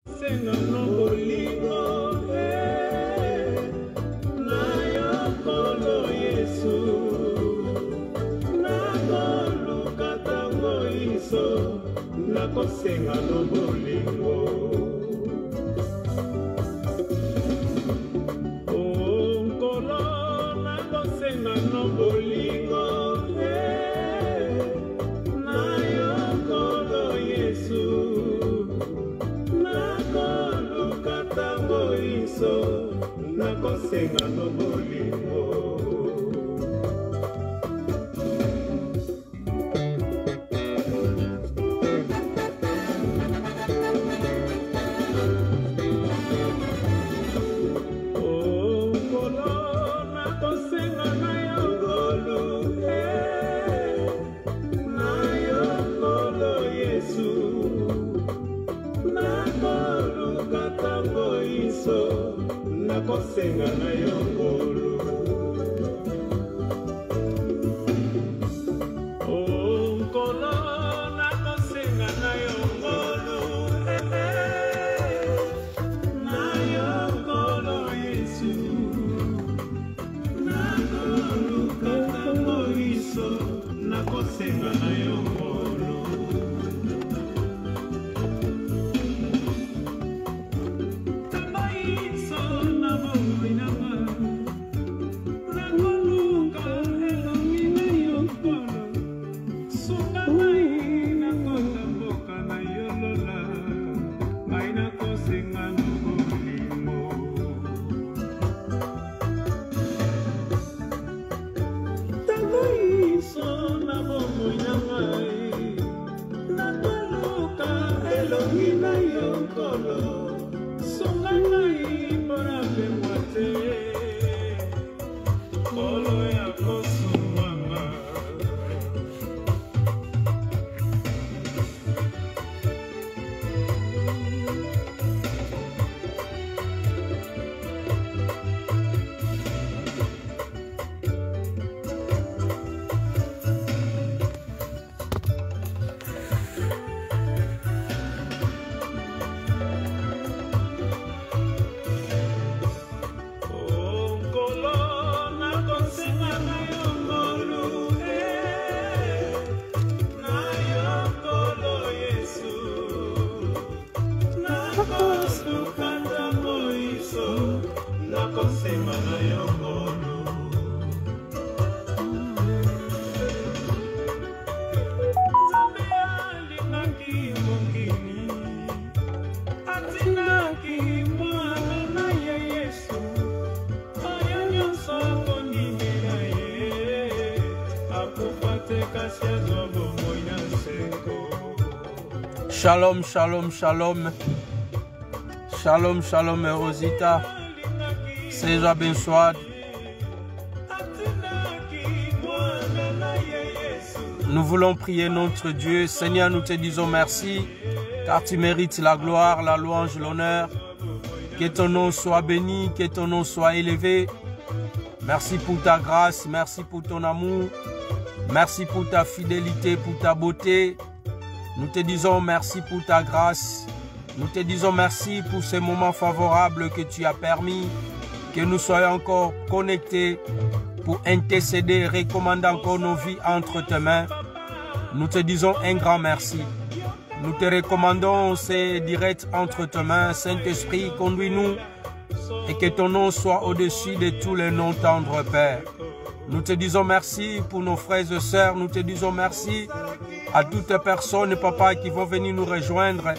Nakosenga no bolingo onkolo nakosenga no bolingo na yokolo Yesu nakoluka tango iso nakosenga no bolingo nakosenga na yongolo onkolo nakosenga na yongolo na yongolo Yesu nakoluka tango iso nakosenga na yongolo Shalom, shalom, shalom. Shalom, shalom, Rosita. Seja abençoado. Nous voulons prier notre Dieu. Seigneur, nous te disons merci, car tu mérites la gloire, la louange, l'honneur. Que ton nom soit béni, que ton nom soit élevé. Merci pour ta grâce, merci pour ton amour. Merci pour ta fidélité, pour ta beauté. Nous te disons merci pour ta grâce. Nous te disons merci pour ces moments favorables que tu as permis, que nous soyons encore connectés pour intercéder, recommander encore nos vies entre tes mains. Nous te disons un grand merci. Nous te recommandons ces directs entre tes mains. Saint-Esprit, conduis-nous et que ton nom soit au-dessus de tous les noms tendres, Père. Nous te disons merci pour nos frères et sœurs. Nous te disons merci à toutes les personnes, papa, qui vont venir nous rejoindre.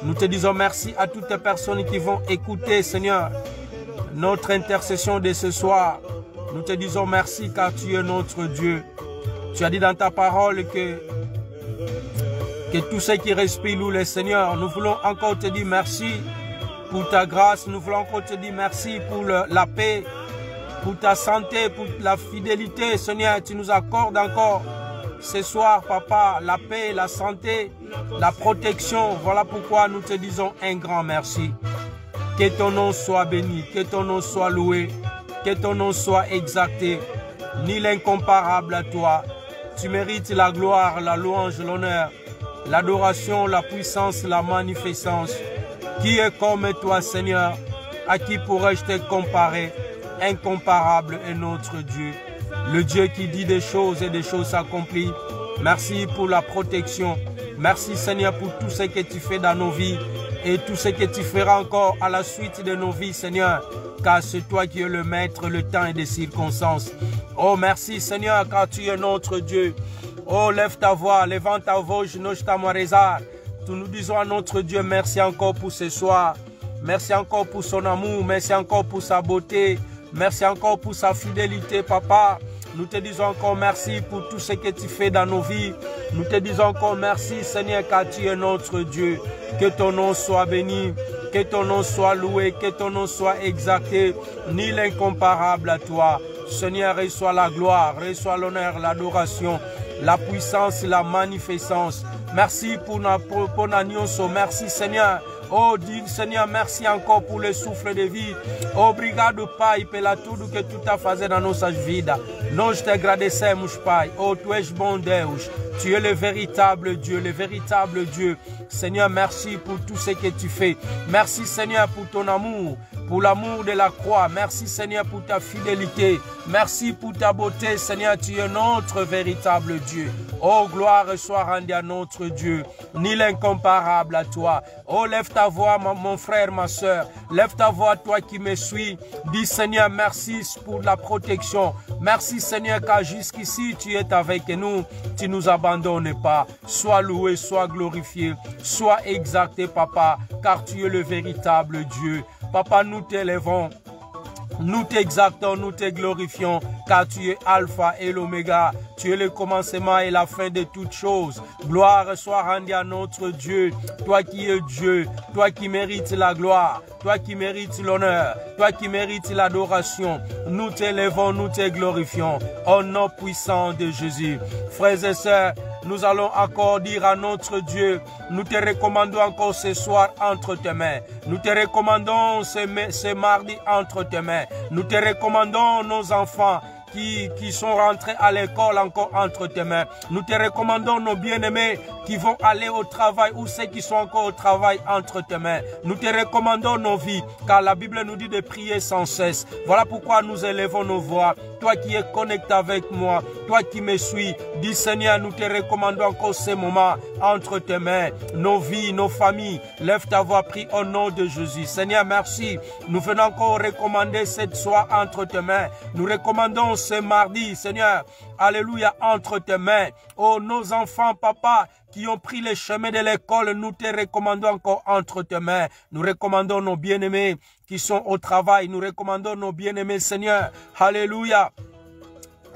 Nous te disons merci à toutes les personnes qui vont écouter, Seigneur, notre intercession de ce soir. Nous te disons merci car tu es notre Dieu. Tu as dit dans ta parole que tous ceux qui respirent louent le Seigneur. Nous voulons encore te dire merci pour ta grâce. Nous voulons encore te dire merci pour la paix, pour ta santé, pour la fidélité. Seigneur, tu nous accordes encore ce soir, papa, la paix, la santé, la protection. Voilà pourquoi nous te disons un grand merci. Que ton nom soit béni, que ton nom soit loué, que ton nom soit exalté. Ni l'incomparable à toi. Tu mérites la gloire, la louange, l'honneur, l'adoration, la puissance, la magnificence. Qui est comme toi, Seigneur? À qui pourrais-je te comparer? Incomparable est notre Dieu. Le Dieu qui dit des choses et des choses s'accomplissent. Merci pour la protection. Merci, Seigneur, pour tout ce que tu fais dans nos vies et tout ce que tu feras encore à la suite de nos vies, Seigneur. Car c'est toi qui es le maître, le temps et des circonstances. Oh, merci, Seigneur, car tu es notre Dieu. Oh, lève ta voix, levant ta voix, nous nous disons à notre Dieu, merci encore pour ce soir. Merci encore pour son amour, merci encore pour sa beauté. Merci encore pour sa fidélité, Papa. Nous te disons encore merci pour tout ce que tu fais dans nos vies. Nous te disons encore merci, Seigneur, car tu es notre Dieu. Que ton nom soit béni, que ton nom soit loué, que ton nom soit exalté, ni l'incomparable à toi. Seigneur, reçois la gloire, reçois l'honneur, l'adoration, la puissance, la magnificence. Merci pour notre merci, Seigneur. Oh, dis Seigneur, merci encore pour le souffle de vie. Obrigado, Pai, pela tudo que tu tá fazendo nas nossas vidas. Nós te agradecemos, Pai. Oh, tu és bom Deus. Tu es le véritable Dieu, le véritable Dieu. Seigneur, merci pour tout ce que tu fais. Merci, Seigneur, pour ton amour, pour l'amour de la croix. Merci, Seigneur, pour ta fidélité. Merci pour ta beauté, Seigneur. Tu es notre véritable Dieu. Oh, gloire soit rendue à notre Dieu, ni l'incomparable à toi. Oh, lève ta voix, mon frère, ma soeur. Lève ta voix, toi qui me suis. Dis, Seigneur, merci pour la protection. Merci, Seigneur, car jusqu'ici, tu es avec nous. Tu ne nous abandonnes pas. Sois loué, sois glorifié, sois exalté, Papa, car tu es le véritable Dieu. Papa, nous t'élèvons. Nous t'exaltons, nous te glorifions, car tu es Alpha et l'Oméga. Tu es le commencement et la fin de toutes choses. Gloire soit rendue à notre Dieu. Toi qui es Dieu, toi qui mérites la gloire, toi qui mérites l'honneur, toi qui mérites l'adoration. Nous t'élèvons, nous te glorifions. Au nom puissant de Jésus. Frères et sœurs, nous allons encore dire à notre Dieu, nous te recommandons encore ce soir entre tes mains. Nous te recommandons ce mardi entre tes mains. Nous te recommandons nos enfants qui sont rentrés à l'école encore entre tes mains. Nous te recommandons nos bien-aimés qui vont aller au travail ou ceux qui sont encore au travail entre tes mains. Nous te recommandons nos vies, car la Bible nous dit de prier sans cesse. Voilà pourquoi nous élevons nos voix. Toi qui es connecté avec moi, toi qui me suis, dis Seigneur, nous te recommandons encore ces moments entre tes mains, nos vies, nos familles. Lève ta voix, prie au nom de Jésus. Seigneur, merci. Nous venons encore recommander cette soirée entre tes mains. Nous recommandons ce mardi, Seigneur, alléluia, entre tes mains. Oh, nos enfants, papa, qui ont pris le chemin de l'école, nous te recommandons encore entre tes mains. Nous recommandons nos bien-aimés qui sont au travail. Nous recommandons nos bien-aimés, Seigneur. Alléluia.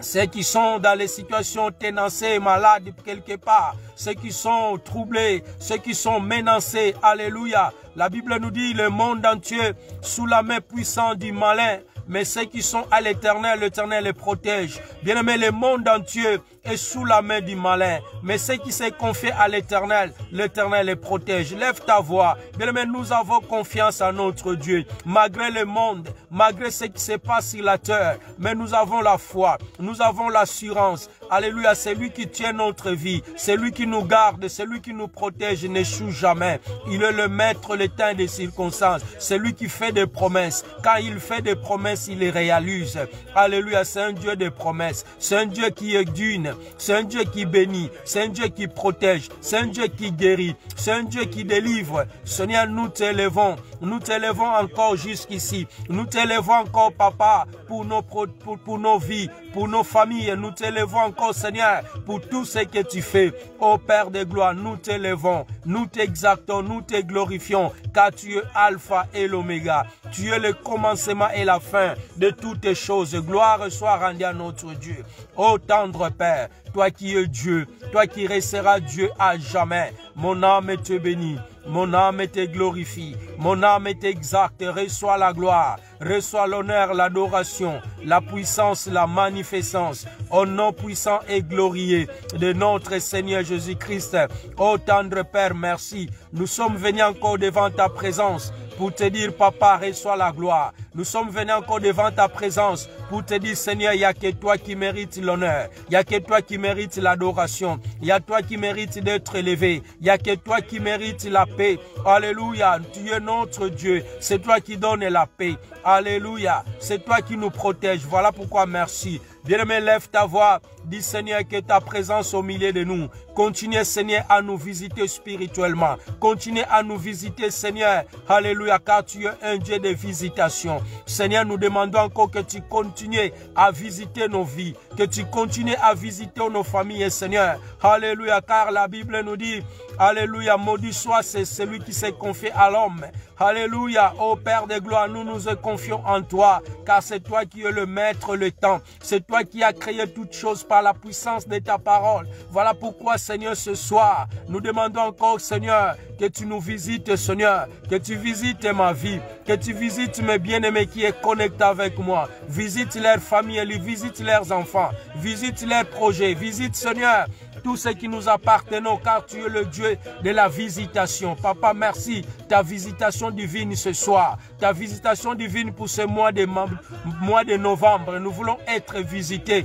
Ceux qui sont dans les situations ténancées, malades quelque part, ceux qui sont troublés, ceux qui sont menacés, alléluia. La Bible nous dit le monde entier sous la main puissante du malin, mais ceux qui sont à l'Éternel, l'Éternel les protège. Bien-aimé, le monde entier est sous la main du malin, mais ceux qui se confient à l'Éternel, l'Éternel les protège. Lève ta voix. Bien-aimé, nous avons confiance en notre Dieu, malgré le monde, malgré ce qui se passe sur la terre, mais nous avons la foi, nous avons l'assurance. Alléluia, c'est lui qui tient notre vie, c'est lui qui nous garde, c'est lui qui nous protège, n'échoue jamais. Il est le maître, le temps des circonstances, c'est lui qui fait des promesses. Quand il fait des promesses, il les réalise. Alléluia, c'est un Dieu de promesses, c'est un Dieu qui est d'une, c'est un Dieu qui bénit, c'est un Dieu qui protège, c'est un Dieu qui guérit, c'est un Dieu qui délivre. Seigneur, nous t'élèvons encore jusqu'ici, nous t'élèvons encore, Papa, pour nos vies, pour nos familles, nous t'élèvons encore, Seigneur, pour tout ce que tu fais. Ô Père de gloire, nous t'élèvons, nous t'exaltons, nous te glorifions, car tu es Alpha et l'Oméga. Tu es le commencement et la fin de toutes les choses. Gloire soit rendue à notre Dieu. Ô tendre Père, toi qui es Dieu, toi qui resteras Dieu à jamais. Mon âme te bénit, mon âme te glorifie, mon âme t'exalte. Reçois la gloire, reçois l'honneur, l'adoration, la puissance, la magnificence. Au nom puissant et glorieux de notre Seigneur Jésus-Christ. Ô tendre Père, merci. Nous sommes venus encore devant ta présence pour te dire, Papa, reçois la gloire. Nous sommes venus encore devant ta présence pour te dire, Seigneur, il n'y a que toi qui mérites l'honneur. Il n'y a que toi qui mérites l'adoration. Il y a toi qui mérites d'être élevé. Il n'y a que toi qui mérites la paix. Alléluia. Tu es notre Dieu. C'est toi qui donnes la paix. Alléluia. C'est toi qui nous protèges. Voilà pourquoi merci. Bien-aimé, lève ta voix. Dis, Seigneur, que ta présence au milieu de nous. Continue, Seigneur, à nous visiter spirituellement. Continue à nous visiter, Seigneur. Alléluia, car tu es un Dieu de visitation. Seigneur, nous demandons encore que tu continues à visiter nos vies. Que tu continues à visiter nos familles, Seigneur. Alléluia, car la Bible nous dit, alléluia, maudit soit c'est celui qui s'est confié à l'homme. Alléluia, ô Père de gloire, nous nous confions en toi, car c'est toi qui es le maître, le temps. C'est toi qui as créé toutes choses par la puissance de ta parole. Voilà pourquoi, Seigneur, ce soir, nous demandons encore, Seigneur, que tu nous visites, Seigneur, que tu visites ma vie, que tu visites mes bien-aimés qui est connectés avec moi. Visite leurs familles, visite leurs enfants, visite leurs projets, visite, Seigneur, tout ce qui nous appartient, car tu es le Dieu de la visitation. Papa, merci. Ta visitation divine ce soir. Ta visitation divine pour ce mois de novembre. Nous voulons être visités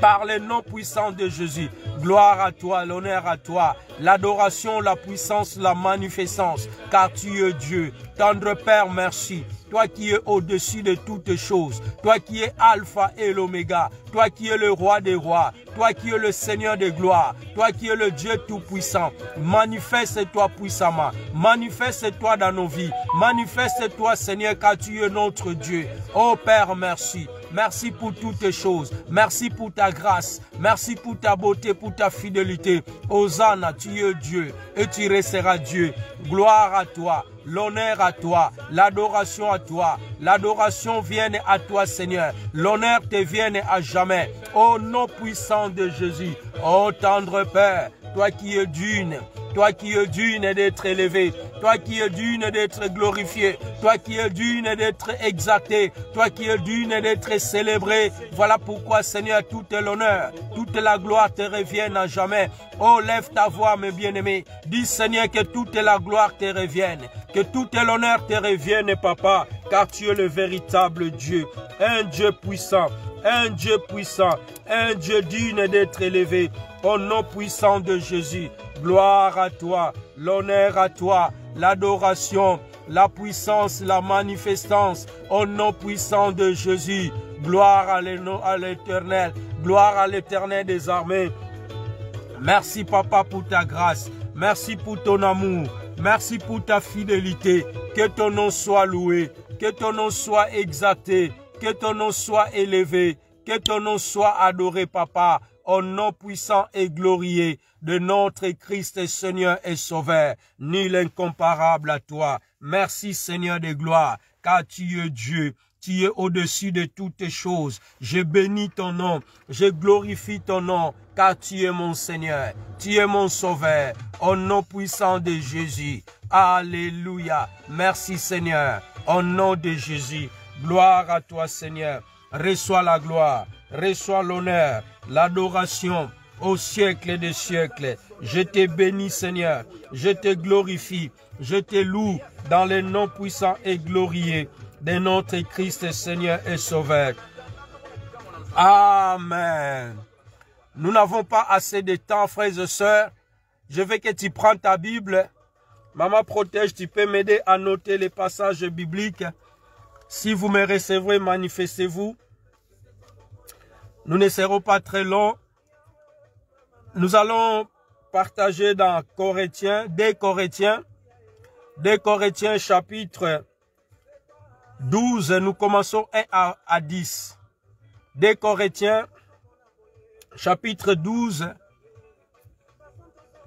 par le nom puissant de Jésus. Gloire à toi, l'honneur à toi, l'adoration, la puissance, la magnificence, car tu es Dieu. Tendre Père, merci. Toi qui es au-dessus de toutes choses, toi qui es Alpha et l'Oméga, toi qui es le roi des rois, toi qui es le Seigneur des gloires, toi qui es le Dieu tout-puissant, manifeste-toi puissamment, manifeste-toi dans nos vies, manifeste-toi, Seigneur, car tu es notre Dieu. Oh Père, merci. Merci pour toutes choses. Merci pour ta grâce. Merci pour ta beauté, pour ta fidélité. Hosanna, tu es Dieu et tu resteras Dieu. Gloire à toi, l'honneur à toi, l'adoration à toi. L'adoration vienne à toi, Seigneur. L'honneur te vienne à jamais. Au nom puissant de Jésus. Oh tendre Père, toi qui es digne. Toi qui es digne d'être élevé, toi qui es digne d'être glorifié, toi qui es digne d'être exalté, toi qui es digne d'être célébré. Voilà pourquoi, Seigneur, tout l'honneur, toute la gloire te revienne à jamais. Oh, lève ta voix, mes bien-aimés. Dis, Seigneur, que toute la gloire te revienne, que tout l'honneur te revienne, Papa, car tu es le véritable Dieu, un Dieu puissant, un Dieu puissant, un Dieu digne d'être élevé. Au nom puissant de Jésus, gloire à toi, l'honneur à toi, l'adoration, la puissance, la manifestance. Au nom puissant de Jésus, gloire à l'Éternel, gloire à l'Éternel des armées. Merci Papa pour ta grâce, merci pour ton amour, merci pour ta fidélité. Que ton nom soit loué, que ton nom soit exalté, que ton nom soit élevé, que ton nom soit adoré, Papa. Au nom puissant et glorieux de notre Christ Seigneur et Sauveur, nul incomparable à toi. Merci Seigneur de gloire, car tu es Dieu, tu es au-dessus de toutes choses. Je bénis ton nom, je glorifie ton nom, car tu es mon Seigneur, tu es mon Sauveur. Au nom puissant de Jésus, alléluia. Merci Seigneur, au nom de Jésus, gloire à toi Seigneur. Reçois la gloire, reçois l'honneur, l'adoration au siècle des siècles. Je te bénis, Seigneur. Je te glorifie. Je te loue dans le nom puissant et glorieux de notre Christ, Seigneur et Sauveur. Amen. Nous n'avons pas assez de temps, frères et sœurs. Je veux que tu prennes ta Bible. Maman protège, tu peux m'aider à noter les passages bibliques. Si vous me recevrez, manifestez-vous. Nous ne serons pas très longs. Nous allons partager dans Corinthiens, 2 Corinthiens chapitre 12. Nous commençons 1 à 10. 2 Corinthiens chapitre 12,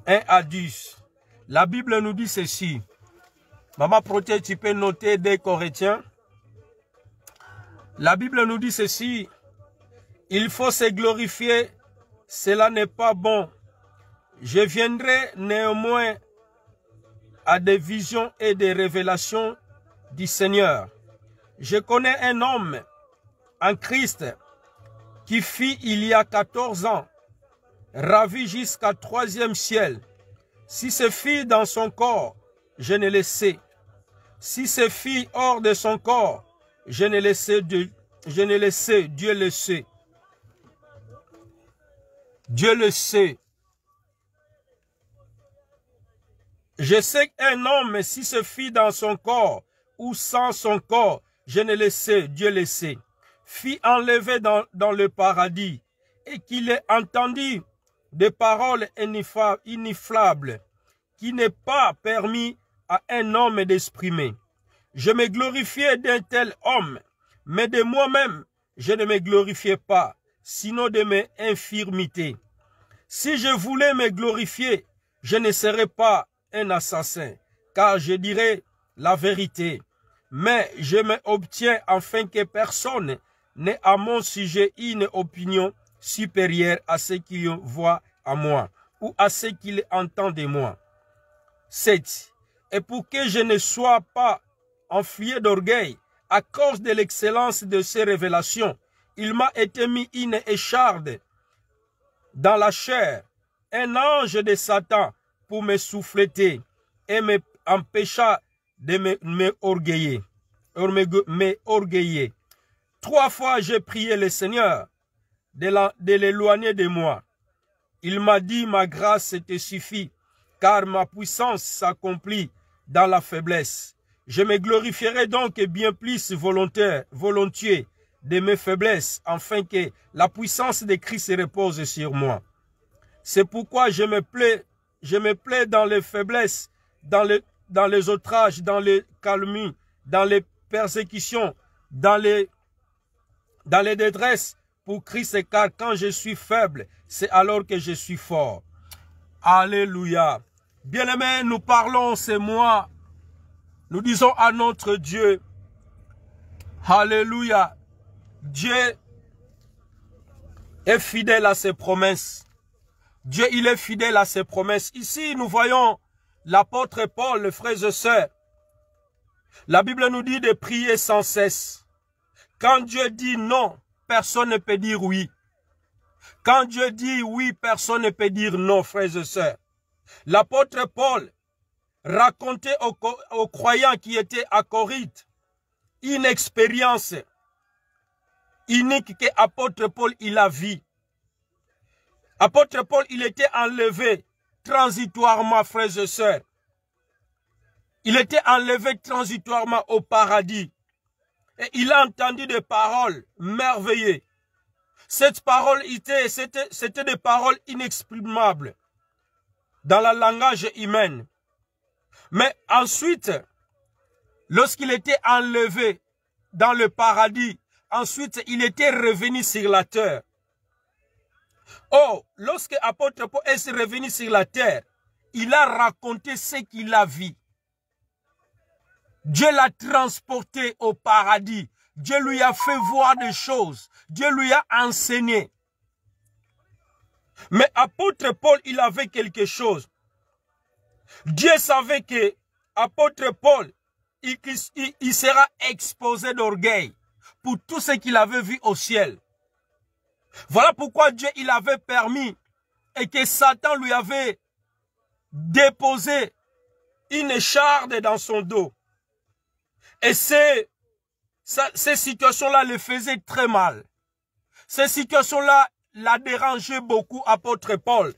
1 à 10. La Bible nous dit ceci. Maman protège, tu peux noter 2 Corinthiens. La Bible nous dit ceci. Il faut se glorifier, cela n'est pas bon. Je viendrai néanmoins à des visions et des révélations du Seigneur. Je connais un homme en Christ qui fit il y a 14 ans, ravi jusqu'à 3e ciel. Si ce fit dans son corps, je ne le sais. Si ce fit hors de son corps, je ne le sais, Dieu le sait. Dieu le sait. Je sais qu'un homme, si se fie dans son corps ou sans son corps, je ne le sais, Dieu le sait, fut enlevé dans le paradis et qu'il ait entendu des paroles inefflables qui n'est pas permis à un homme d'exprimer. Je me glorifiais d'un tel homme, mais de moi-même, je ne me glorifiais pas, sinon de mes infirmités. Si je voulais me glorifier, je ne serais pas un assassin, car je dirais la vérité. Mais je m'obtiens afin que personne n'ait à mon sujet une opinion supérieure à ce qu'il voit à moi, ou à ce qu'il entend de moi. 7. Et pour que je ne sois pas enflé d'orgueil, à cause de l'excellence de ces révélations, il m'a été mis une écharde dans la chair, un ange de Satan pour me souffleter et me empêcha de m'orgueiller. 3 fois j'ai prié le Seigneur de l'éloigner de moi. Il m'a dit, ma grâce te suffit, car ma puissance s'accomplit dans la faiblesse. Je me glorifierai donc bien plus volontiers de mes faiblesses, afin que la puissance de Christ repose sur moi. C'est pourquoi je me plais dans les faiblesses, dans les outrages, dans les calomnies, dans les persécutions, dans les détresses pour Christ, car quand je suis faible, c'est alors que je suis fort. Alléluia. Bien-aimés, nous parlons, c'est moi. Nous disons à notre Dieu, alléluia, Dieu est fidèle à ses promesses. Dieu, il est fidèle à ses promesses. Ici, nous voyons l'apôtre Paul, les frères et sœurs. La Bible nous dit de prier sans cesse. Quand Dieu dit non, personne ne peut dire oui. Quand Dieu dit oui, personne ne peut dire non, frères et sœurs. L'apôtre Paul racontait aux croyants qui étaient à Corinthe une expérience unique que l'apôtre Paul il a vue. Apôtre Paul, il était enlevé transitoirement, frères et sœurs. Il était enlevé transitoirement au paradis. Et il a entendu des paroles merveilleuses. Cette parole, c'était des paroles inexprimables dans le langage humain. Mais ensuite, lorsqu'il était enlevé dans le paradis, ensuite il était revenu sur la terre. Oh, lorsque l'apôtre Paul est revenu sur la terre, il a raconté ce qu'il a vu. Dieu l'a transporté au paradis. Dieu lui a fait voir des choses. Dieu lui a enseigné. Mais apôtre Paul, il avait quelque chose. Dieu savait que apôtre Paul, il sera exposé d'orgueil pour tout ce qu'il avait vu au ciel. Voilà pourquoi Dieu il avait permis et que Satan lui avait déposé une écharde dans son dos. Et ces situations-là le faisaient très mal. Ces situations-là la dérangeaient beaucoup apôtre Paul.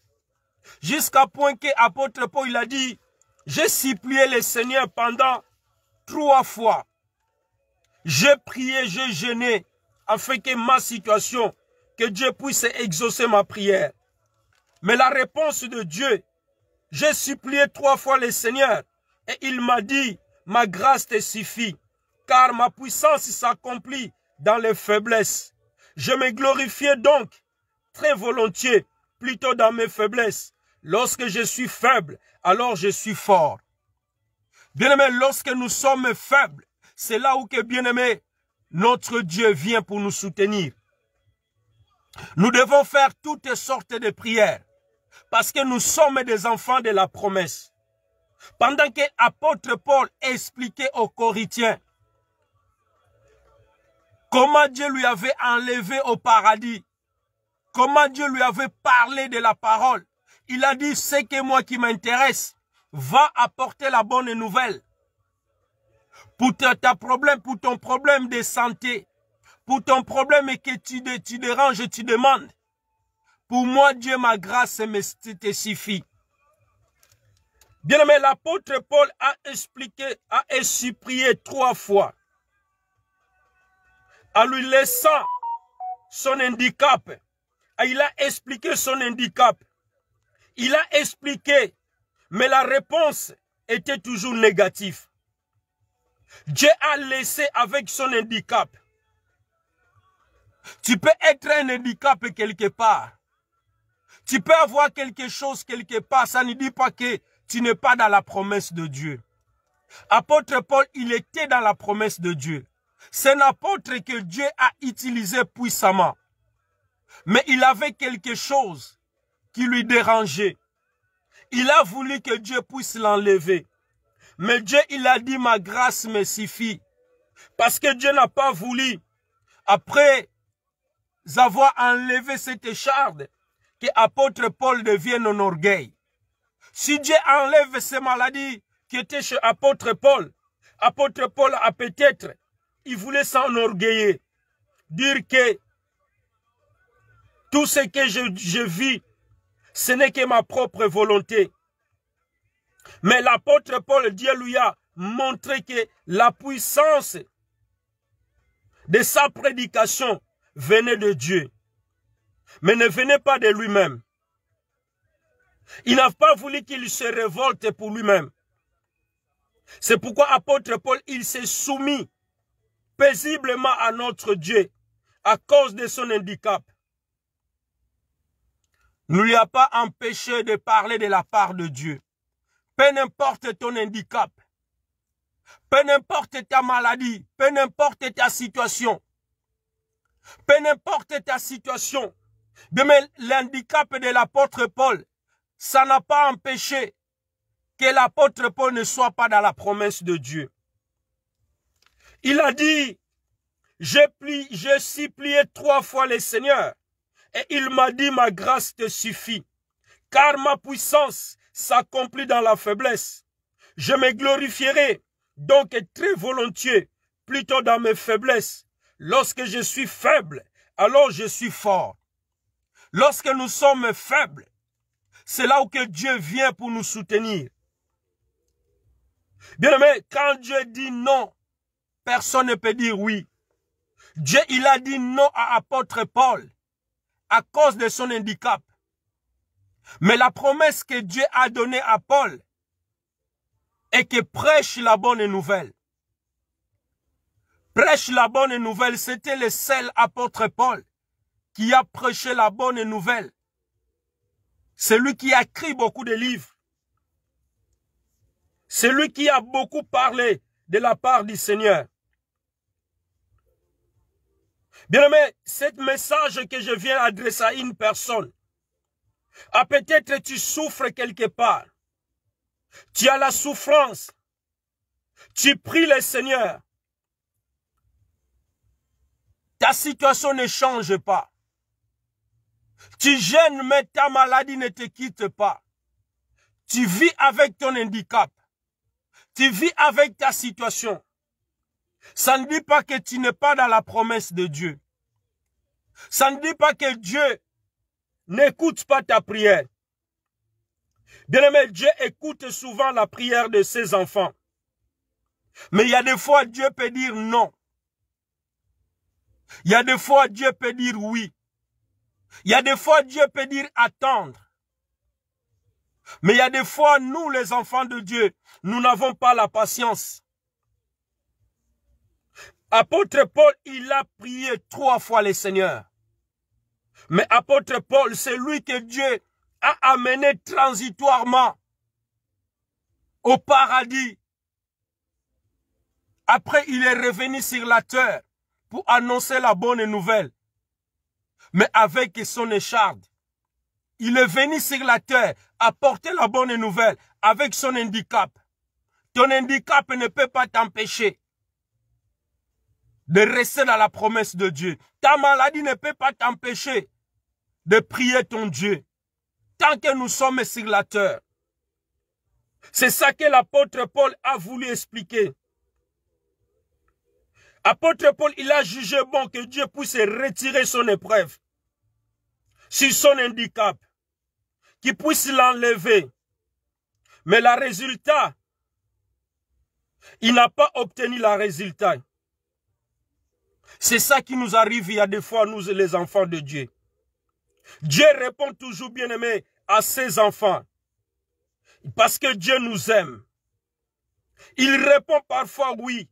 Jusqu'à point que apôtre Paul il a dit, j'ai supplié le Seigneur pendant 3 fois. J'ai prié, j'ai jeûné, afin que ma situation, que Dieu puisse exaucer ma prière. Mais la réponse de Dieu, j'ai supplié 3 fois le Seigneur, et il m'a dit, ma grâce te suffit, car ma puissance s'accomplit dans les faiblesses. Je me glorifiais donc très volontiers, plutôt dans mes faiblesses. Lorsque je suis faible, alors je suis fort. Bien-aimés, lorsque nous sommes faibles, c'est là où que, bien-aimés, notre Dieu vient pour nous soutenir. Nous devons faire toutes sortes de prières, parce que nous sommes des enfants de la promesse. Pendant que l'apôtre Paul expliquait aux Corinthiens comment Dieu lui avait enlevé au paradis, comment Dieu lui avait parlé de la parole, il a dit, c'est que moi qui m'intéresse, va apporter la bonne nouvelle. pour pour ton problème de santé, pour ton problème et que tu déranges, tu demandes. Pour moi, Dieu, ma grâce te suffit. Bien aimé, l'apôtre Paul a prié 3 fois. En lui laissant son handicap. Il a expliqué son handicap. Il a expliqué, mais la réponse était toujours négative. Dieu a laissé avec son handicap. Tu peux être un handicap quelque part. Tu peux avoir quelque chose quelque part. Ça ne dit pas que tu n'es pas dans la promesse de Dieu. Apôtre Paul, il était dans la promesse de Dieu. C'est un apôtre que Dieu a utilisé puissamment. Mais il avait quelque chose qui lui dérangeait. Il a voulu que Dieu puisse l'enlever. Mais Dieu, il a dit, ma grâce me suffit. Parce que Dieu n'a pas voulu, après avoir enlevé cette écharde, que apôtre Paul devienne un orgueil. Si Dieu enlève ces maladies qui étaient chez apôtre Paul a peut-être, il voulait s'enorgueillir, dire que tout ce que je vis, ce n'est que ma propre volonté. Mais l'apôtre Paul, Dieu lui a montré que la puissance de sa prédication venait de Dieu, mais ne venait pas de lui-même. Il n'a pas voulu qu'il se révolte pour lui-même. C'est pourquoi apôtre Paul, il s'est soumis paisiblement à notre Dieu à cause de son handicap. Ne lui a pas empêché de parler de la part de Dieu. Peu n'importe ton handicap, peu n'importe ta maladie, peu n'importe ta situation, mais l'handicap de l'apôtre Paul, ça n'a pas empêché que l'apôtre Paul ne soit pas dans la promesse de Dieu. Il a dit, j'ai supplié 3 fois le Seigneur et il m'a dit, ma grâce te suffit, car ma puissance s'accomplit dans la faiblesse. Je me glorifierai donc très volontiers, plutôt dans mes faiblesses. Lorsque je suis faible, alors je suis fort. Lorsque nous sommes faibles, c'est là où que Dieu vient pour nous soutenir. Bien aimé, quand Dieu dit non, personne ne peut dire oui. Dieu, il a dit non à apôtre Paul à cause de son handicap. Mais la promesse que Dieu a donnée à Paul est que prêche la bonne nouvelle. Prêche la bonne nouvelle, c'était le seul apôtre Paul qui a prêché la bonne nouvelle. C'est lui qui a écrit beaucoup de livres. C'est lui qui a beaucoup parlé de la part du Seigneur. Bien aimé, ce message que je viens adresser à une personne, peut-être tu souffres quelque part. Tu as la souffrance. Tu pries le Seigneur. Ta situation ne change pas. Tu gênes, mais ta maladie ne te quitte pas. Tu vis avec ton handicap. Tu vis avec ta situation. Ça ne dit pas que tu n'es pas dans la promesse de Dieu. Ça ne dit pas que Dieu n'écoute pas ta prière. Bien-aimé, Dieu écoute souvent la prière de ses enfants. Mais il y a des fois, Dieu peut dire non. Il y a des fois, Dieu peut dire oui. Il y a des fois, Dieu peut dire attendre. Mais il y a des fois, nous, les enfants de Dieu, nous n'avons pas la patience. Apôtre Paul, il a prié 3 fois le Seigneur. Mais apôtre Paul, c'est lui que Dieu a amené transitoirement au paradis. Après, il est revenu sur la terre pour annoncer la bonne nouvelle. Mais avec son écharde, il est venu sur la terre apporter la bonne nouvelle avec son handicap. Ton handicap ne peut pas t'empêcher de rester dans la promesse de Dieu. Ta maladie ne peut pas t'empêcher de prier ton Dieu. Tant que nous sommes sur la terre. C'est ça que l'apôtre Paul a voulu expliquer. Apôtre Paul, il a jugé bon que Dieu puisse retirer son épreuve sur son handicap, qu'il puisse l'enlever. Mais le résultat, il n'a pas obtenu le résultat. C'est ça qui nous arrive, il y a des fois, nous les enfants de Dieu. Dieu répond toujours, bien-aimé, à ses enfants. Parce que Dieu nous aime. Il répond parfois oui.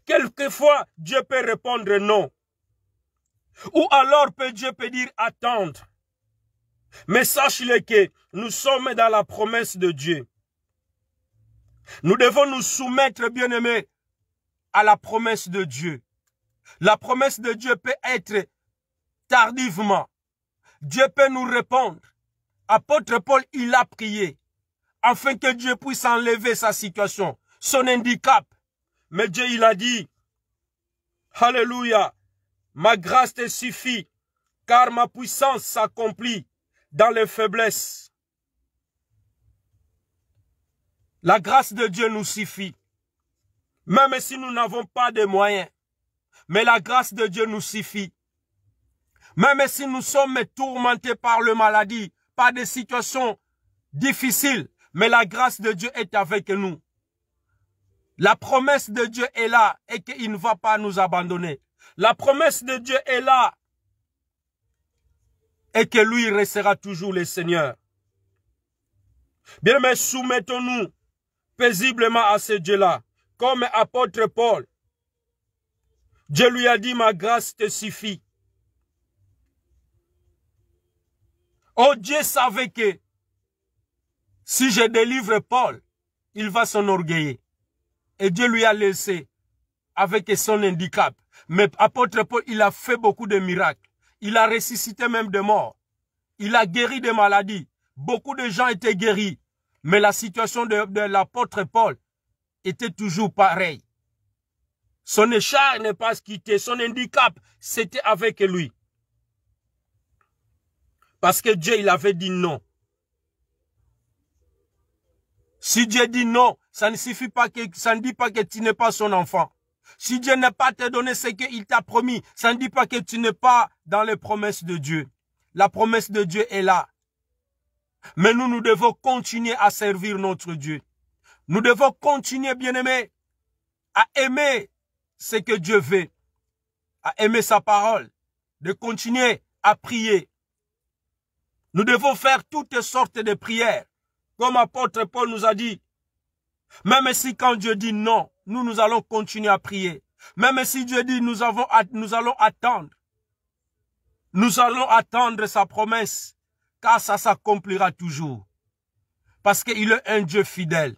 Quelquefois, Dieu peut répondre non. Ou alors, Dieu peut dire attendre. Mais sache-le que nous sommes dans la promesse de Dieu. Nous devons nous soumettre, bien-aimés, à la promesse de Dieu. La promesse de Dieu peut être tardivement. Dieu peut nous répondre. Apôtre Paul, il a prié afin que Dieu puisse enlever sa situation, son handicap. Mais Dieu, il a dit, alléluia, ma grâce te suffit, car ma puissance s'accomplit dans les faiblesses. La grâce de Dieu nous suffit. Même si nous n'avons pas de moyens. Mais la grâce de Dieu nous suffit. Même si nous sommes tourmentés par la maladie, par des situations difficiles. Mais la grâce de Dieu est avec nous. La promesse de Dieu est là et qu'il ne va pas nous abandonner. La promesse de Dieu est là et que lui restera toujours le Seigneur. Bien, mais soumettons-nous paisiblement à ce Dieu-là. Comme apôtre Paul, Dieu lui a dit, ma grâce te suffit. Oh, Dieu savait que si je délivre Paul, il va s'enorgueillir. Et Dieu lui a laissé avec son handicap. Mais apôtre Paul, il a fait beaucoup de miracles. Il a ressuscité même des morts. Il a guéri des maladies. Beaucoup de gens étaient guéris. Mais la situation de l'apôtre Paul était toujours pareille. Son écharpe n'est pas quitté. Son handicap, c'était avec lui. Parce que Dieu, il avait dit non. Si Dieu dit non, ça ne suffit pas que, ça ne dit pas que tu n'es pas son enfant. Si Dieu n'a pas te donné ce qu'il t'a promis, ça ne dit pas que tu n'es pas dans les promesses de Dieu. La promesse de Dieu est là. Mais nous devons continuer à servir notre Dieu. Nous devons continuer, bien-aimés, à aimer ce que Dieu veut, à aimer sa parole, de continuer à prier. Nous devons faire toutes sortes de prières. Comme apôtre Paul nous a dit, même si quand Dieu dit non, nous allons continuer à prier. Même si Dieu dit nous allons attendre. Nous allons attendre sa promesse, car ça s'accomplira toujours. Parce qu'il est un Dieu fidèle.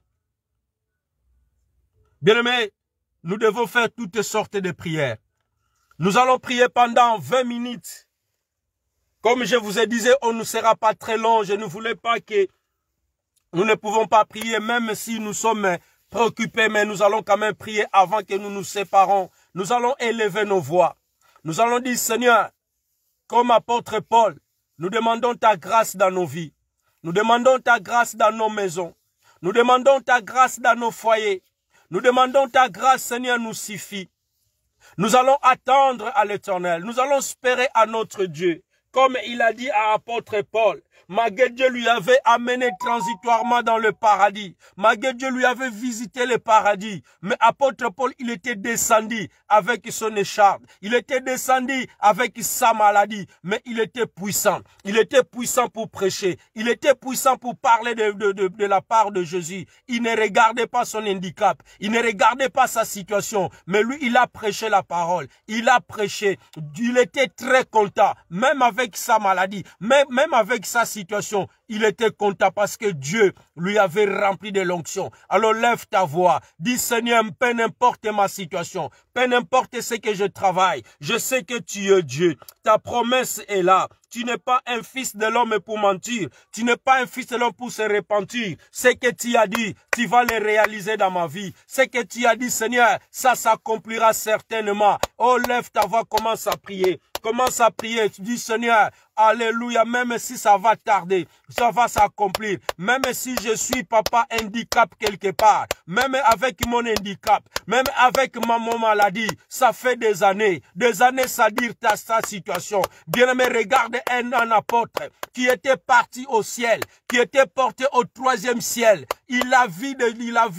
Bien-aimés, nous devons faire toutes sortes de prières. Nous allons prier pendant 20 minutes. Comme je vous ai dit, on ne sera pas très long. Je ne voulais pas que nous ne pouvons pas prier, même si nous sommes préoccupés, mais nous allons quand même prier avant que nous nous séparons. Nous allons élever nos voix. Nous allons dire, Seigneur, comme apôtre Paul, nous demandons ta grâce dans nos vies. Nous demandons ta grâce dans nos maisons. Nous demandons ta grâce dans nos foyers. Nous demandons ta grâce, Seigneur, nous suffit. Nous allons attendre à l'Éternel. Nous allons espérer à notre Dieu. Comme il a dit à apôtre Paul, malgré Dieu lui avait amené transitoirement dans le paradis. Malgré Dieu lui avait visité le paradis. Mais apôtre Paul, il était descendu avec son écharpe. Il était descendu avec sa maladie. Mais il était puissant. Il était puissant pour prêcher. Il était puissant pour parler de la part de Jésus. Il ne regardait pas son handicap. Il ne regardait pas sa situation. Mais lui, il a prêché la parole. Il a prêché. Il était très content. Même avec sa maladie. Même avec sa situation, il était content parce que Dieu lui avait rempli de l'onction. Alors lève ta voix, dis Seigneur, peu n'importe ma situation, peu n'importe ce que je travaille, je sais que tu es Dieu, ta promesse est là. Tu n'es pas un fils de l'homme pour mentir. Tu n'es pas un fils de l'homme pour se repentir. Ce que tu as dit, tu vas le réaliser dans ma vie. Ce que tu as dit, Seigneur, ça s'accomplira certainement. Oh, lève ta voix, commence à prier. commence à prier. Tu dis, Seigneur, alléluia, même si ça va tarder, ça va s'accomplir. Même si je suis, papa, handicap quelque part, même avec mon handicap, même avec mon maladie, ça fait des années, ça dire ta situation. Bien-aimé, regarde un apôtre qui était parti au ciel, qui était porté au 3e ciel. Il a vu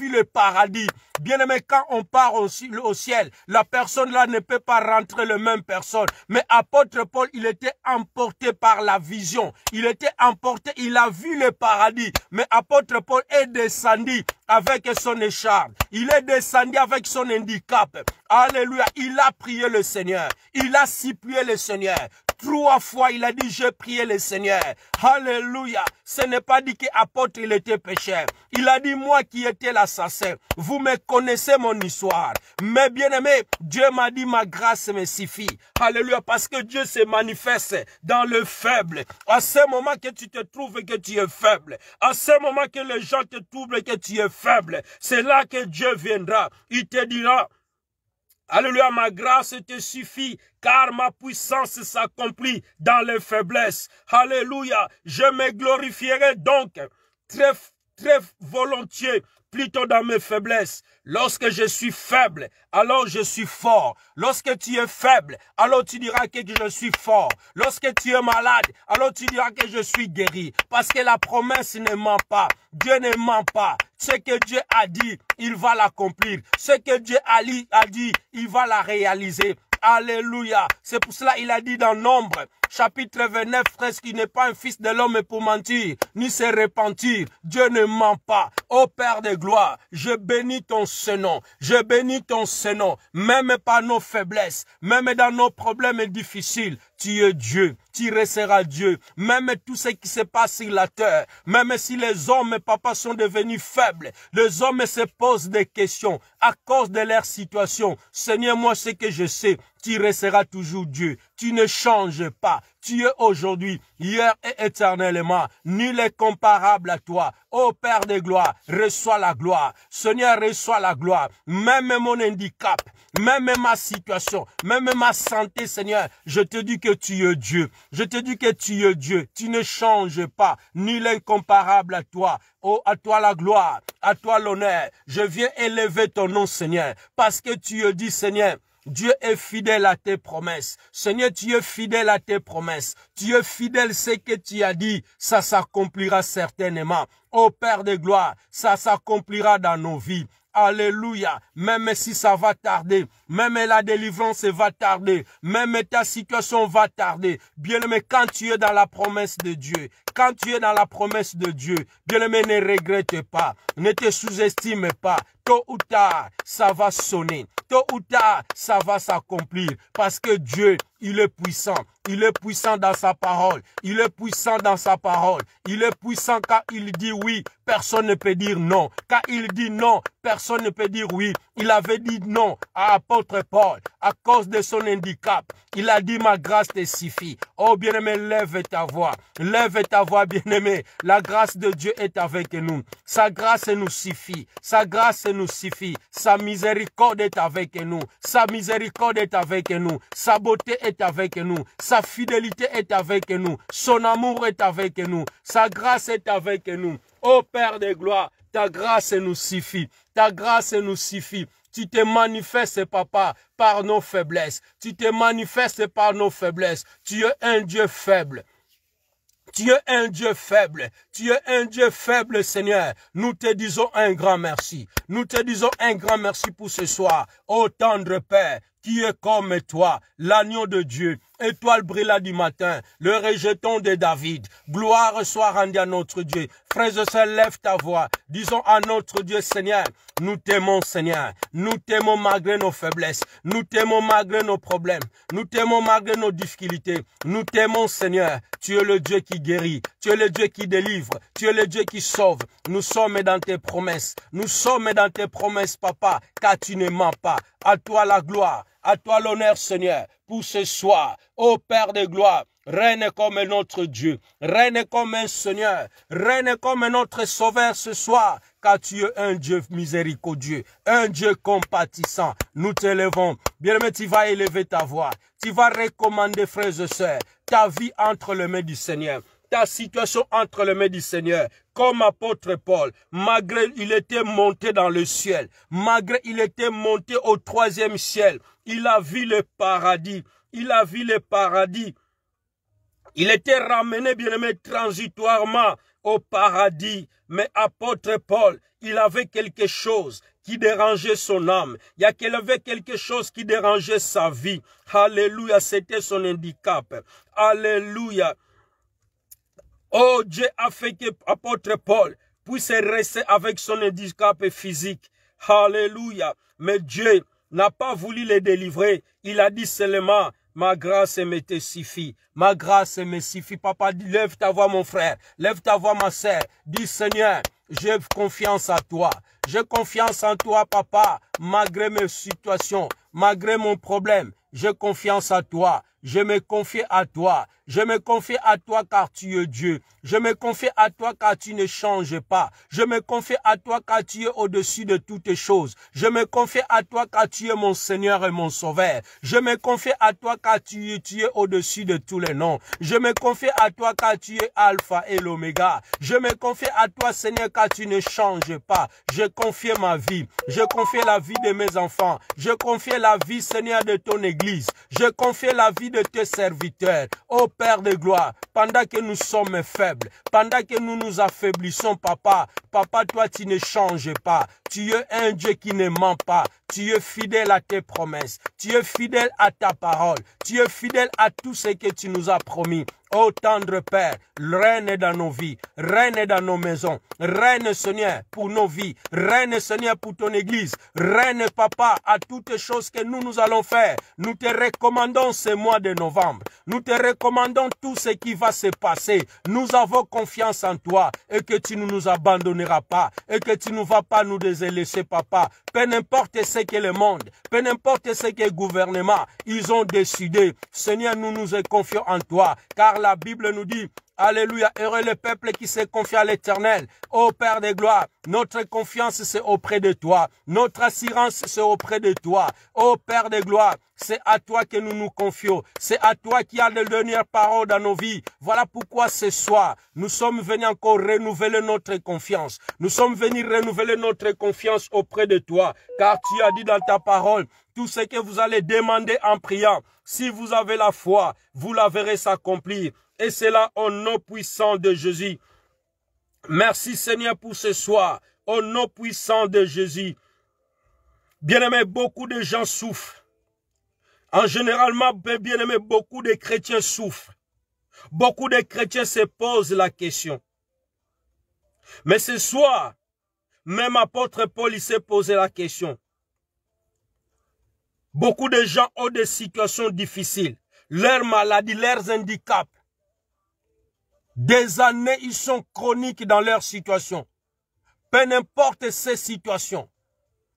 le paradis. Bien-aimé, quand on part au ciel, la personne là ne peut pas rentrer la même personne. Mais apôtre Paul, il était emporté par la vision. Il était emporté, il a vu le paradis. Mais apôtre Paul est descendu avec son écharpe. Il est descendu avec son handicap. Alléluia. Il a prié le Seigneur. Il a supplié le Seigneur. 3 fois, il a dit, je priais le Seigneur. Alléluia. Ce n'est pas dit qu'apôtre, il était pécheur. Il a dit, moi qui étais l'assassin. Vous me connaissez mon histoire. Mais bien aimé, Dieu m'a dit, ma grâce me suffit. Alléluia. Parce que Dieu se manifeste dans le faible. À ce moment que tu te trouves que tu es faible. À ce moment que les gens te trouvent que tu es faible. C'est là que Dieu viendra. Il te dira, alléluia, ma grâce te suffit, car ma puissance s'accomplit dans les faiblesses. Alléluia, je me glorifierai donc très volontiers, plutôt dans mes faiblesses. Lorsque je suis faible, alors je suis fort. Lorsque tu es faible, alors tu diras que je suis fort. Lorsque tu es malade, alors tu diras que je suis guéri. Parce que la promesse ne ment pas. Dieu ne ment pas. Ce que Dieu a dit, il va l'accomplir. Ce que Dieu a dit, il va la réaliser. Alléluia. C'est pour cela qu'il a dit dans Nombre, chapitre 29, frère, qui n'est pas un fils de l'homme pour mentir, ni se repentir. Dieu ne ment pas. Ô Père de gloire, je bénis ton Saint-Nom. Je bénis ton Saint-Nom. Même par nos faiblesses, même dans nos problèmes difficiles, tu es Dieu. Tu resteras Dieu. Même tout ce qui se passe sur la terre, même si les hommes, papa, sont devenus faibles, les hommes se posent des questions à cause de leur situation. Seigneur, moi, ce que je sais, tu resteras toujours Dieu. Tu ne changes pas. Tu es aujourd'hui, hier et éternellement. Nul est comparable à toi. Ô Père de gloire, reçois la gloire. Seigneur, reçois la gloire. Même mon handicap, même ma situation, même ma santé, Seigneur, je te dis que tu es Dieu. Je te dis que tu es Dieu. Tu ne changes pas. Nul est comparable à toi. Oh, à toi la gloire, à toi l'honneur. Je viens élever ton nom, Seigneur, parce que tu es dit, Seigneur, Dieu est fidèle à tes promesses. Seigneur, tu es fidèle à tes promesses. Tu es fidèle, ce que tu as dit, ça s'accomplira certainement. Ô Père de gloire, ça s'accomplira dans nos vies. Alléluia. Même si ça va tarder, même la délivrance va tarder, même ta situation va tarder. Bien-aimé, quand tu es dans la promesse de Dieu, quand tu es dans la promesse de Dieu, bien-aimé, ne regrette pas, ne te sous-estime pas. Tôt ou tard, ça va sonner. Tôt ou tard, ça va s'accomplir. Parce que Dieu, il est puissant. Il est puissant dans sa parole. Il est puissant dans sa parole. Il est puissant quand il dit oui, personne ne peut dire non. Quand il dit non, personne ne peut dire oui. Il avait dit non à l'apôtre Paul à cause de son handicap. Il a dit, ma grâce te suffit. Oh bien-aimé, lève ta voix. Lève ta voix, bien-aimé. La grâce de Dieu est avec nous. Sa grâce nous suffit. Sa grâce nous suffit. Sa miséricorde est avec nous. Sa miséricorde est avec nous. Sa beauté est avec nous. Sa fidélité est avec nous. Son amour est avec nous. Sa grâce est avec nous. Ô Père de gloire, ta grâce nous suffit. Ta grâce nous suffit. Tu te manifestes, papa, par nos faiblesses. Tu te manifestes par nos faiblesses. Tu es un Dieu faible. Tu es un Dieu faible. Tu es un Dieu faible, Seigneur. Nous te disons un grand merci. Nous te disons un grand merci pour ce soir. Ô tendre Père, qui est comme toi, l'agneau de Dieu, étoile brillante du matin, le rejeton de David. Gloire soit rendue à notre Dieu. Frères et sœurs, lève ta voix. Disons à notre Dieu, Seigneur, nous t'aimons, Seigneur. Nous t'aimons malgré nos faiblesses. Nous t'aimons malgré nos problèmes. Nous t'aimons malgré nos difficultés. Nous t'aimons, Seigneur. Tu es le Dieu qui guérit. Tu es le Dieu qui délivre. Tu es le Dieu qui sauve. Nous sommes dans tes promesses. Nous sommes dans tes promesses, papa, car tu ne mens pas. À toi la gloire. À toi l'honneur, Seigneur, pour ce soir. Ô Père de gloire, règne comme notre Dieu, règne comme un Seigneur, règne comme notre Sauveur ce soir, car tu es un Dieu miséricordieux, un Dieu compatissant. Nous t'élevons. Bien-aimé, tu vas élever ta voix, tu vas recommander, frères et sœurs, ta vie entre les mains du Seigneur, ta situation entre les mains du Seigneur. Comme apôtre Paul, malgré il était monté dans le ciel, malgré il était monté au 3e ciel, il a vu le paradis, il a vu le paradis. Il était ramené, bien-aimé, transitoirement au paradis. Mais apôtre Paul, il avait quelque chose qui dérangeait son âme. Il y avait quelque chose qui dérangeait sa vie. Alléluia, c'était son handicap. Alléluia. Oh, Dieu a fait que apôtre Paul puisse rester avec son handicap physique. Alléluia. Mais Dieu n'a pas voulu le délivrer. Il a dit seulement, ma grâce me te suffit. Ma grâce me suffit. Papa, lève ta voix, mon frère. Lève ta voix, ma sœur. Dis, Seigneur, j'ai confiance en toi. J'ai confiance en toi, papa, malgré mes situations, malgré mon problème. J'ai confiance en toi. Je me confie à toi. Je me confie à toi car tu es Dieu. Je me confie à toi car tu ne changes pas. Je me confie à toi car tu es au-dessus de toutes choses. Je me confie à toi car tu es mon Seigneur et mon Sauveur. Je me confie à toi car tu es au-dessus de tous les noms. Je me confie à toi car tu es Alpha et l'Oméga. Je me confie à toi, Seigneur, car tu ne changes pas. Je confie ma vie. Je confie la vie de mes enfants. Je confie la vie, Seigneur, de ton Église. Je confie la vie de tes serviteurs. Ô Père de gloire, pendant que nous sommes faibles, pendant que nous nous affaiblissons, papa, toi tu ne changes pas. Tu es un Dieu qui ne ment pas. Tu es fidèle à tes promesses. Tu es fidèle à ta parole. Tu es fidèle à tout ce que tu nous as promis. Ô tendre Père, règne dans nos vies, règne dans nos maisons, règne Seigneur pour nos vies, règne Seigneur pour ton Église, règne Papa à toutes choses que nous allons faire. Nous te recommandons ce mois de novembre, nous te recommandons tout ce qui va se passer. Nous avons confiance en toi et que tu ne nous abandonneras pas et que tu ne vas pas nous délaisser, Papa. Peu importe ce que le monde, peu importe ce que le gouvernement, ils ont décidé. Seigneur, nous nous confions en toi, car la Bible nous dit, alléluia, heureux le peuple qui se confie à l'Éternel. Ô Père de gloire, notre confiance c'est auprès de toi. Notre assurance c'est auprès de toi. Ô Père de gloire, c'est à toi que nous nous confions. C'est à toi qui as les dernières paroles dans nos vies. Voilà pourquoi ce soir, nous sommes venus encore renouveler notre confiance. Nous sommes venus renouveler notre confiance auprès de toi. Car tu as dit dans ta parole, tout ce que vous allez demander en priant, si vous avez la foi, vous la verrez s'accomplir. Et c'est là au nom puissant de Jésus. Merci Seigneur pour ce soir. Au nom puissant de Jésus. Bien-aimé, beaucoup de gens souffrent. En généralement, bien-aimé, beaucoup de chrétiens souffrent. Beaucoup de chrétiens se posent la question. Mais ce soir, même apôtre Paul il s'est posé la question. Beaucoup de gens ont des situations difficiles. Leurs maladies, leurs handicaps. Des années, ils sont chroniques dans leur situation. Peu importe ces situations.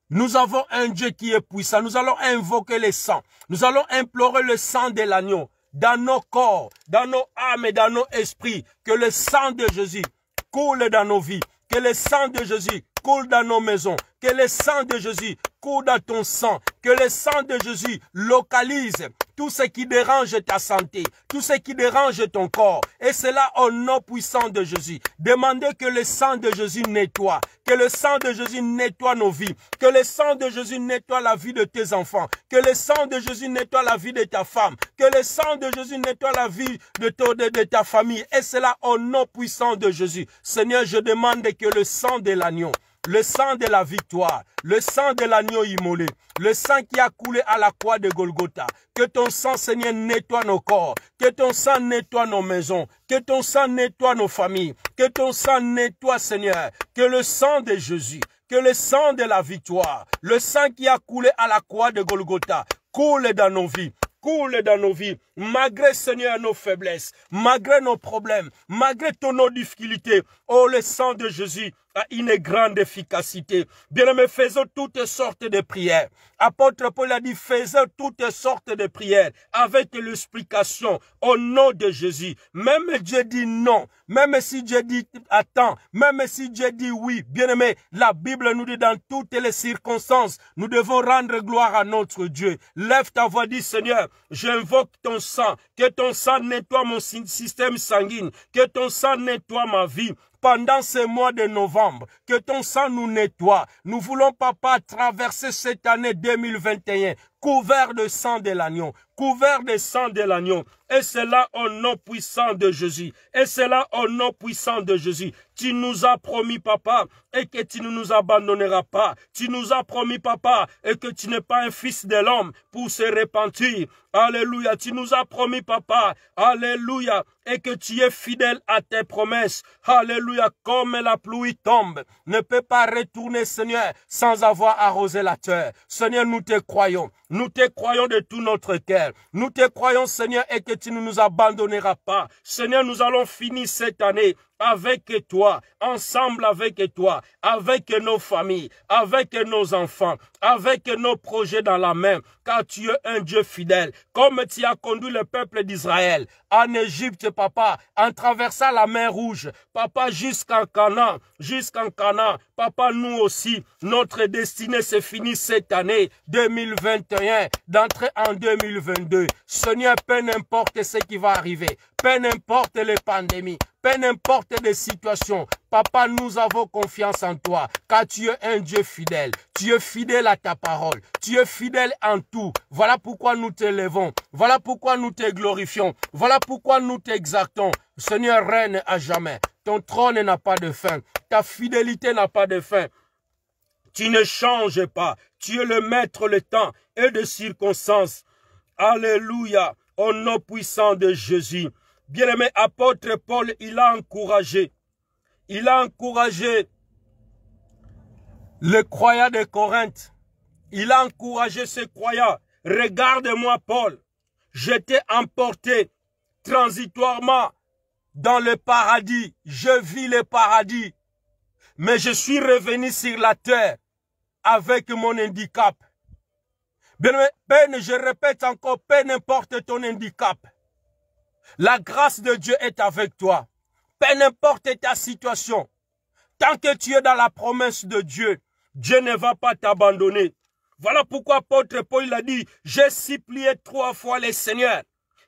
Nous avons un Dieu qui est puissant. Nous allons invoquer le sang. Nous allons implorer le sang de l'agneau dans nos corps, dans nos âmes et dans nos esprits. Que le sang de Jésus coule dans nos vies. Que le sang de Jésus coule dans nos maisons. Que le sang de Jésus coule dans ton sang. Que le sang de Jésus localise tout ce qui dérange ta santé, tout ce qui dérange ton corps. Et cela au nom puissant de Jésus. Demandez que le sang de Jésus nettoie. Que le sang de Jésus nettoie nos vies. Que le sang de Jésus nettoie la vie de tes enfants. Que le sang de Jésus nettoie la vie de ta femme. Que le sang de Jésus nettoie la vie de ta famille. Et cela au nom puissant de Jésus. Seigneur, je demande que le sang de l'agneau, le sang de la victoire, le sang de l'agneau immolé, le sang qui a coulé à la croix de Golgotha, que ton sang, Seigneur, nettoie nos corps, que ton sang nettoie nos maisons, que ton sang nettoie nos familles, que ton sang nettoie, Seigneur, que le sang de Jésus, que le sang de la victoire, le sang qui a coulé à la croix de Golgotha, coule dans nos vies. Coule dans nos vies, malgré, Seigneur, nos faiblesses, malgré nos problèmes, malgré toutes nos difficultés. Oh, le sang de Jésus a une grande efficacité. Bien-aimés, faisons toutes sortes de prières. Apôtre Paul a dit, faisons toutes sortes de prières avec l'explication au nom de Jésus. Même Dieu dit non, même si Dieu dit attends, même si Dieu dit oui. Bien-aimés, la Bible nous dit dans toutes les circonstances, nous devons rendre gloire à notre Dieu. Lève ta voix, dis Seigneur, j'invoque ton sang, que ton sang nettoie mon système sanguin, que ton sang nettoie ma vie. Pendant ce mois de novembre, que ton sang nous nettoie. Nous voulons, Papa, traverser cette année 2021 couvert de sang de l'agneau, couvert de sang de l'agneau. Et c'est là au nom puissant de Jésus. Et c'est là au nom puissant de Jésus. Tu nous as promis, Papa, et que tu ne nous abandonneras pas. Tu nous as promis, Papa, et que tu n'es pas un fils de l'homme pour se repentir. Alléluia. Tu nous as promis, Papa. Alléluia. Et que tu es fidèle à tes promesses. Alléluia. Comme la pluie tombe, ne peut pas retourner, Seigneur, sans avoir arrosé la terre. Seigneur, nous te croyons. Nous te croyons de tout notre cœur. Nous te croyons, Seigneur, et que tu ne nous abandonneras pas. Seigneur, nous allons finir cette année avec toi, ensemble avec toi, avec nos familles, avec nos enfants, avec nos projets dans la main, car tu es un Dieu fidèle, comme tu as conduit le peuple d'Israël en Égypte, Papa, en traversant la mer Rouge, Papa, jusqu'en Canaan, Papa, nous aussi, notre destinée se finit cette année 2021, d'entrer en 2022. Seigneur, peu n'importe ce qui va arriver, peu n'importe les pandémies, peu n'importe les situations, Papa, nous avons confiance en toi, car tu es un Dieu fidèle. Tu es fidèle à ta parole. Tu es fidèle en tout. Voilà pourquoi nous t'élevons. Voilà pourquoi nous te glorifions. Voilà pourquoi nous t'exaltons. Seigneur, règne à jamais. Ton trône n'a pas de fin. Ta fidélité n'a pas de fin. Tu ne changes pas. Tu es le maître le temps et de circonstances. Alléluia. Au nom puissant de Jésus. Bien-aimé apôtre Paul, il a encouragé les croyants de Corinthe. Il a encouragé ces croyants. Regarde-moi Paul, je t'ai emporté transitoirement dans le paradis. Je vis le paradis. Mais je suis revenu sur la terre avec mon handicap. Bien-aimé, je répète encore, peu n'importe ton handicap. La grâce de Dieu est avec toi. Peu n'importe ta situation. Tant que tu es dans la promesse de Dieu, Dieu ne va pas t'abandonner. Voilà pourquoi apôtre Paul a dit, j'ai supplié 3 fois le Seigneur.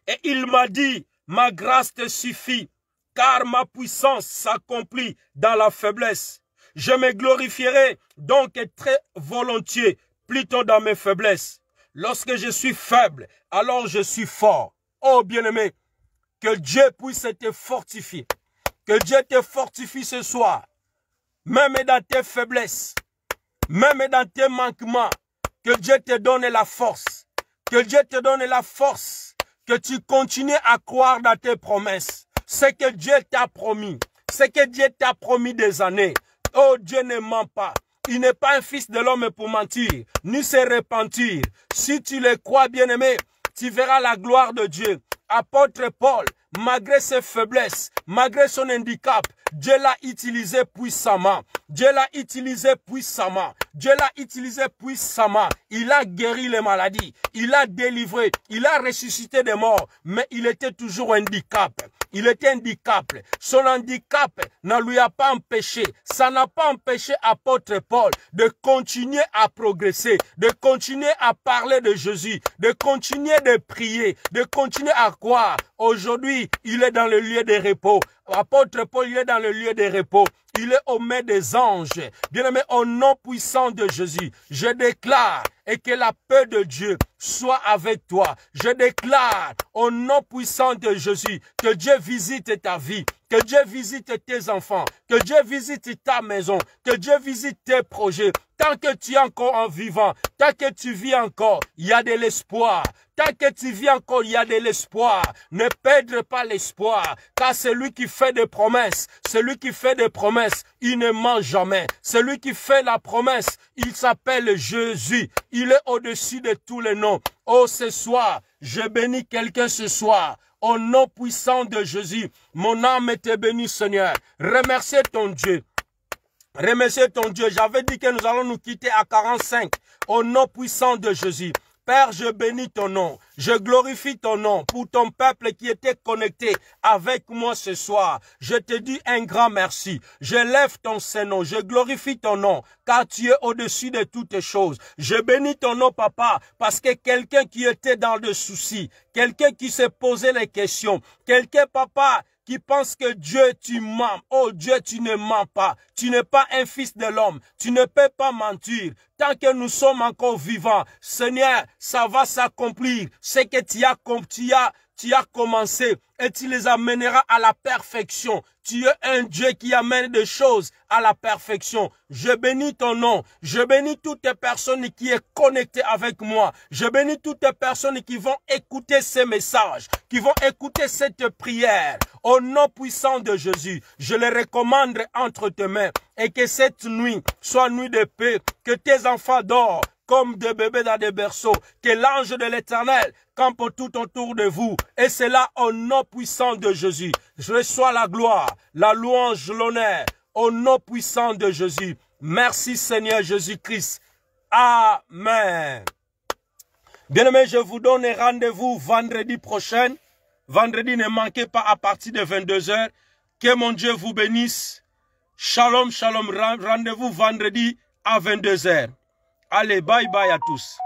Et il m'a dit, ma grâce te suffit, car ma puissance s'accomplit dans la faiblesse. Je me glorifierai donc très volontiers, plutôt dans mes faiblesses. Lorsque je suis faible, alors je suis fort. Oh bien-aimé, que Dieu puisse te fortifier. Que Dieu te fortifie ce soir. Même dans tes faiblesses. Même dans tes manquements. Que Dieu te donne la force. Que Dieu te donne la force. Que tu continues à croire dans tes promesses. Ce que Dieu t'a promis. Ce que Dieu t'a promis des années. Oh, Dieu ne ment pas. Il n'est pas un fils de l'homme pour mentir, ni se repentir. Si tu le crois, bien-aimé, tu verras la gloire de Dieu. Apôtre Paul, malgré ses faiblesses, malgré son handicap, Dieu l'a utilisé puissamment. Dieu l'a utilisé puissamment. Dieu l'a utilisé puissamment. Il a guéri les maladies. Il a délivré. Il a ressuscité des morts. Mais il était toujours handicap. Il était handicapé. Son handicap ne lui a pas empêché. Ça n'a pas empêché apôtre Paul de continuer à progresser, de continuer à parler de Jésus, de continuer de prier, de continuer à croire. Aujourd'hui, il est dans le lieu de repos. Apôtre Paul, il est dans le lieu de repos. Il est au milieu des anges. Bien-aimé, au nom puissant de Jésus, je déclare et que la paix de Dieu soit avec toi. Je déclare au nom puissant de Jésus que Dieu visite ta vie, que Dieu visite tes enfants, que Dieu visite ta maison, que Dieu visite tes projets. Tant que tu es encore en vivant, tant que tu vis encore, il y a de l'espoir. Tant que tu vis encore, il y a de l'espoir. Ne perdre pas l'espoir, car celui qui fait des promesses, celui qui fait des promesses, il ne ment jamais. Celui qui fait la promesse, il s'appelle Jésus. Il est au-dessus de tous les noms. Oh, ce soir, je bénis quelqu'un ce soir. Au nom puissant de Jésus, mon âme te bénit, Seigneur. Remercie ton Dieu. Remercier ton Dieu. J'avais dit que nous allons nous quitter à 45 au nom puissant de Jésus. Père, je bénis ton nom, je glorifie ton nom pour ton peuple qui était connecté avec moi ce soir. Je te dis un grand merci. Je lève ton Saint-Nom, je glorifie ton nom, car tu es au-dessus de toutes choses. Je bénis ton nom, Papa, parce que quelqu'un qui était dans le souci, quelqu'un qui se posait les questions, quelqu'un, Papa, qui pense que Dieu, tu mens. Oh Dieu, tu ne mens pas. Tu n'es pas un fils de l'homme. Tu ne peux pas mentir. Tant que nous sommes encore vivants, Seigneur, ça va s'accomplir. Ce que tu as commencé et tu les amèneras à la perfection. Tu es un Dieu qui amène des choses à la perfection. Je bénis ton nom. Je bénis toutes les personnes qui sont connectées avec moi. Je bénis toutes les personnes qui vont écouter ces messages, qui vont écouter cette prière. Au nom puissant de Jésus, je les recommande entre tes mains et que cette nuit soit nuit de paix, que tes enfants dorment comme des bébés dans des berceaux, que l'ange de l'Éternel campe tout autour de vous. Et c'est là au nom puissant de Jésus. Je reçois la gloire, la louange, l'honneur, au nom puissant de Jésus. Merci Seigneur Jésus-Christ. Amen. Bien-aimés, je vous donne rendez-vous vendredi prochain. Vendredi, ne manquez pas à partir de 22h. Que mon Dieu vous bénisse. Shalom, shalom. Rendez-vous vendredi à 22h. Allez, bye bye à tous.